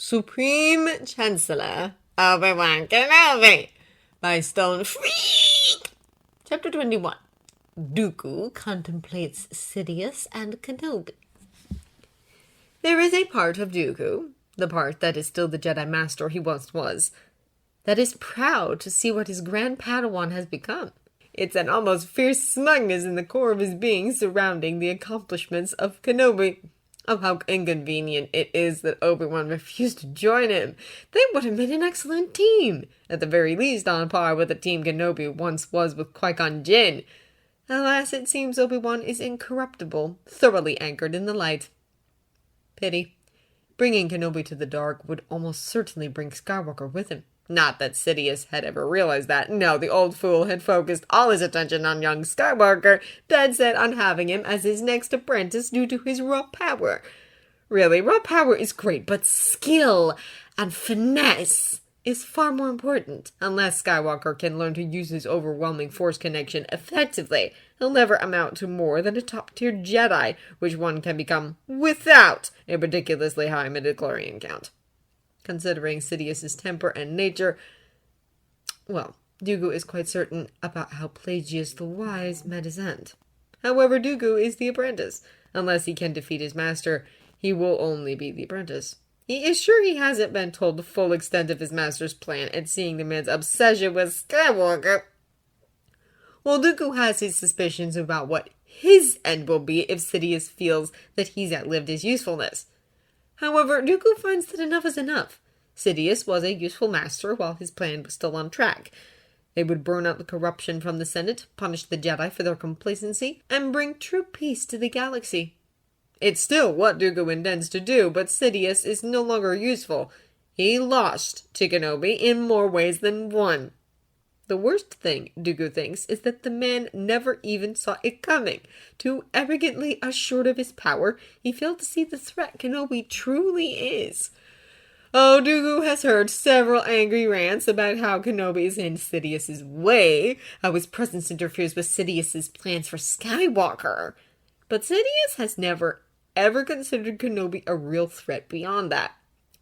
Supreme Chancellor Obi-Wan Kenobi by Stone Freak. Chapter 21. Dooku contemplates Sidious and Kenobi. There is a part of Dooku, the part that is still the Jedi Master he once was, that is proud to see what his grand Padawan has become. It's an almost fierce smugness in the core of his being surrounding the accomplishments of Kenobi. Oh, how inconvenient it is that Obi-Wan refused to join him. They would have made an excellent team, at the very least on par with the team Kenobi once was with Qui-Gon Jinn. Alas, it seems Obi-Wan is incorruptible, thoroughly anchored in the light. Pity. Bringing Kenobi to the dark would almost certainly bring Skywalker with him. Not that Sidious had ever realized that. No, the old fool had focused all his attention on young Skywalker, dead set on having him as his next apprentice due to his raw power. Really, raw power is great, but skill and finesse is far more important. Unless Skywalker can learn to use his overwhelming force connection effectively, he'll never amount to more than a top-tier Jedi, which one can become without a ridiculously high midichlorian count. Considering Sidious's temper and nature, well, Dooku is quite certain about how Plagueis the Wise met his end. However, Dooku is the apprentice. Unless he can defeat his master, he will only be the apprentice. He is sure he hasn't been told the full extent of his master's plan, and seeing the man's obsession with Skywalker, while Dooku has his suspicions about what his end will be if Sidious feels that he's outlived his usefulness. However, Dooku finds that enough is enough. Sidious was a useful master while his plan was still on track. They would burn out the corruption from the Senate, punish the Jedi for their complacency, and bring true peace to the galaxy. It's still what Dooku intends to do, but Sidious is no longer useful. He lost to Kenobi in more ways than one. The worst thing, Dooku thinks, is that the man never even saw it coming. Too arrogantly assured of his power, he failed to see the threat Kenobi truly is. Oh, Dooku has heard several angry rants about how Kenobi is in Sidious's way, how his presence interferes with Sidious's plans for Skywalker. But Sidious has never, ever considered Kenobi a real threat beyond that.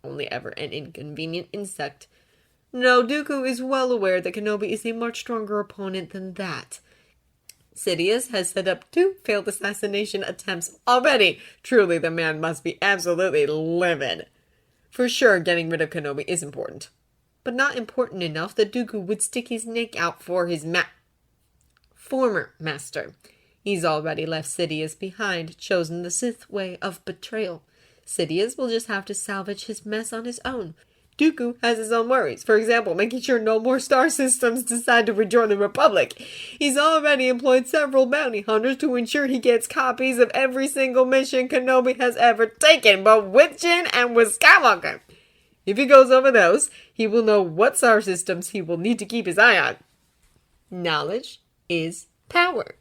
Only ever an inconvenient insect. No, Dooku is well aware that Kenobi is a much stronger opponent than that. Sidious has set up 2 failed assassination attempts already. Truly, the man must be absolutely livid. For sure, getting rid of Kenobi is important. But not important enough that Dooku would stick his neck out for his former master. He's already left Sidious behind, chosen the Sith way of betrayal. Sidious will just have to salvage his mess on his own. Dooku has his own worries. For example, making sure no more star systems decide to rejoin the Republic. He's already employed several bounty hunters to ensure he gets copies of every single mission Kenobi has ever taken, both with Jinn and with Skywalker. If he goes over those, he will know what star systems he will need to keep his eye on. Knowledge is power.